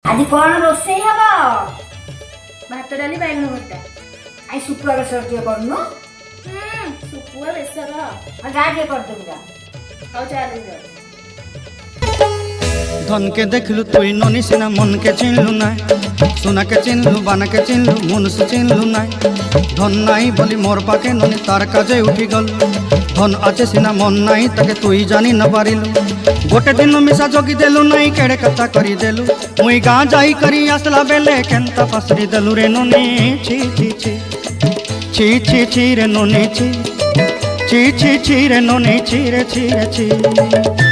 ଆଜି କଣ ରୋଷେଇ ହବ? ଭାତ ଡାଲି ବାଇଗଣ ଭର୍ତ୍ତା। ଆଇ ଶୁଖୁଆ ବେସର ଟିକେ କରୁନୁ। ଶୁଖୁଆ ବେସର ଆଉ ଯା ଟିକେ କରିଦେବୁ ଯା। ଆଉ ଚାଲେ ଯାଉ। धन के देखलू तुई ननी सिना मन के चिन्हलू ना सोना के चिन्हलू बाना के चिन्हलू मनुष्य चिन्हलू ना धन नाई बोली मोर पाके ननी तार काजे उठी गल धन आचे सिना मन नाई ताके तुई जानी न पारिलू गोटे दिन मिसा जोगी देलू नाई केड़े कथा करी देलू मुई गाँ जाई करी आसला बेले केंता पासरी देलू रे ननी छी छी छी छी छी छी रे ननी छी छी छी छी रे ननी छी रे छी रे छी।